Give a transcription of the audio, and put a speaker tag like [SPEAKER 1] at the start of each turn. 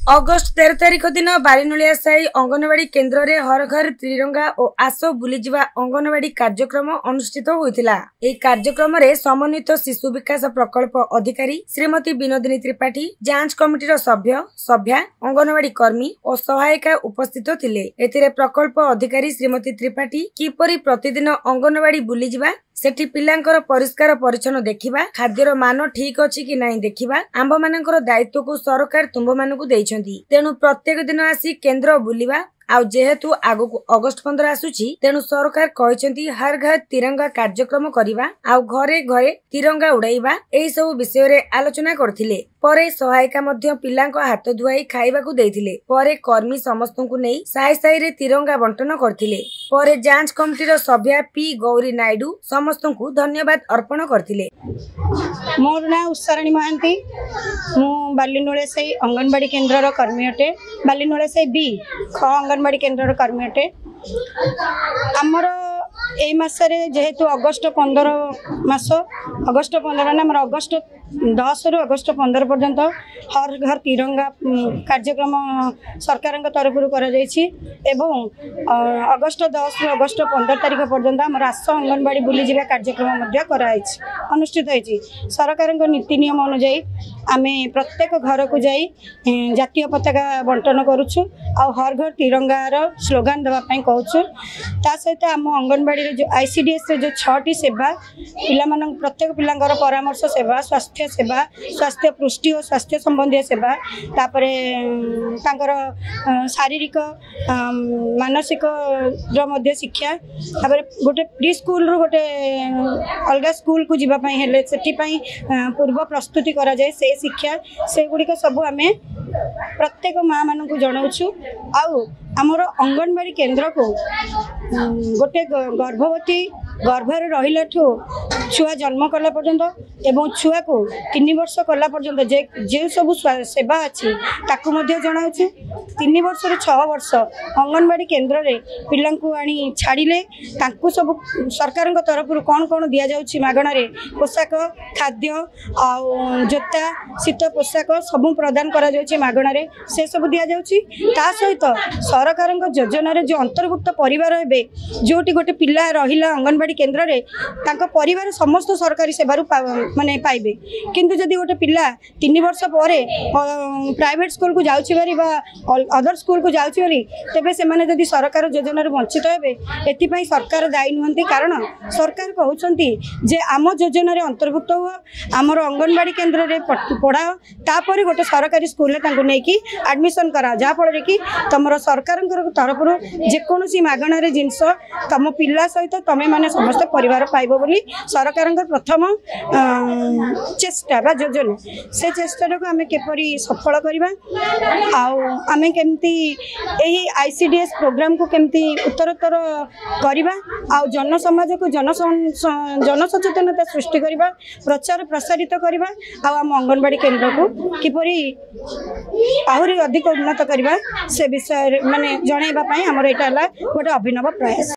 [SPEAKER 1] August 13 तारिख दिन बारीनोलिया साई अंगनवाड़ी केन्द्र में हर घर त्रिरंगा और आसो बुलीजा अंगनवाड़ी कार्यक्रम अनुष्ठित होता। यह कार्यक्रम में समन्वित शिशु विकास प्रकल्प अधिकारी श्रीमती विनोदिनी त्रिपाठी, जांच कमिटी सभ्य सभ्या, अंगनवाड़ी कर्मी और सहायिका उपस्थित थिले। एथिरे प्रकल्प अधिकारी श्रीमती त्रिपाठी किपरि प्रतिदिन अंगनवाड़ी बुलीजा, सेठी पिलांकर परिष्कार परिच्छन्न देखिबा, खाद्यर मान ठीक अछि कि नाही देखिबा, आंब मानकर दायित्व को सरकार तुंब मानकु देइछंती। तेणु प्रत्येक दिन आसी केन्द्र बुलिबा आउ जेहेतु आगु अगस्ट 15 आसुची, तेणु सरकार कहते हर घर तिरंगा कार्यक्रम करिबा आउ घरे घरे तिरंगा उड़ाइबा, एही सब विषय रे आलोचना करथिले। परे सहायिका मध्य पिलांको हाथ धुआई खाइबाकू देइथिले। परे कर्मी समस्तंकु नेई साई साई रे तिरंगा बंटन करथिले। परे जांच कमिटीर सभ्या पी गौरी नायडू समस्तंकु धन्यवाद अर्पण करथिले।
[SPEAKER 2] मोर ना उत्सरणी महांती, मु बालीनोलिया साई अंगनवाड़ी केन्द्र कर्मी अटे। बालीनोलिया साई बी ख अंगनवाड़ी केन्द्र कर्मी अटे। आमर ए मासरे जेहेतु अगस्ट 15 मास, अगस्ट 15 ना अगस्ट 10 रु अगस्ट 15 पर्यंत हर घर तिरंगा कार्यक्रम सरकार तरफ अगस्ट 10 रु अगस्ट 15 तारिख पर्यंत आम आस अंगनवाड़ी बुलीजा कार्यक्रम अनुष्ठित होती। सरकार नीति नियम अनुजाई आम प्रत्येक घर को जाई जातीय पताका बंटन करुचु आ हर घर तिरंगार स्लोगान देवाई कहूँ। ता सहित आम अंगनवाड़ी जो ICDS जो 6टी सेवा पिला प्रत्येक पिलांकर परामर्श सेवा, स्वास्थ्य सेवा, स्वास्थ्य पुष्टि और स्वास्थ्य संबंधी सेवा, तापर शारीरिक मानसिक शिक्षा, तापर गोटे प्री स्कूल रू गोटे अलग स्कूल को जीवाई हेले सेठिपाई पूर्व प्रस्तुति करा जाए से शिक्षा से गुड़िक सब आम प्रत्येक माँ मान जनाऊँ। आउ आमर अंगनवाड़ी केन्द्र को गोटे गर्भवती गर्भर रहिला छुआ जन्म कला पर्यंत एवं छुआ को 3 वर्ष कला पर्यंत जे सब सेवा अच्छी ताकू जनाऊँ। 3 वर्ष रु 6 वर्ष अंगनवाड़ी केन्द्र रे पिलां को आनी छाड़िले तांकु सब सरकार तरफ कौन कौन दि जाउछि मागणा रे पोशाक, खाद्य आउ जोता, शीत पोशाक सब प्रदान करा जाउछि मागणा रे, से सब दि जाउछि। ता सहित सरकार योजना रे जो अंतर्भुक्त परिवार हेबे जोटी गोटे पिला रहिला अंगनवाड़ी केन्द्र रे तांको परिवार समस्त सरकारी सेवा माने पाइबे। किंतु जदि गोटे पिला 3 वर्ष पर प्राइवेट स्कूल को जाउछि बारी बा अदर स्कूल को जाउछि बारी, तेबे से माने जदि सरकार योजना रे वंचित हेबे। एथिपाई सरकार दायी नुहंती, कारण सरकार कहउछंती जे आम योजना रे अंतर्भुक्त हो, आमर अंगनवाड़ी केन्द्र रे पढ़ाओ, तापर गोटे सरकारी स्कूल तांको नेकी एडमिशन करा, जहा फल रे कि तमर सरकार तरफ जेकोसी मागणा रे जिनस तम पिला सहित तमे माने समस्त परिवार पाइबो बोली सरकार प्रथम चेष्टा बा योजना। से चेष्टा को आमे केपरि सफल करबा आउ आमे केमती एही ICDS प्रोग्राम को केमती उत्तरोत्तर करबा आउ जन समाज को जन सचेतनता सृष्टि करबा, प्रचार प्रसारित करबा आउ आम अंगनवाड़ी केन्द्र को किपरि आहुरी अधिक उन्नत करबा से विषय माने जणाइबा पई हमर एटा हला गोटे अभिनव प्रयास।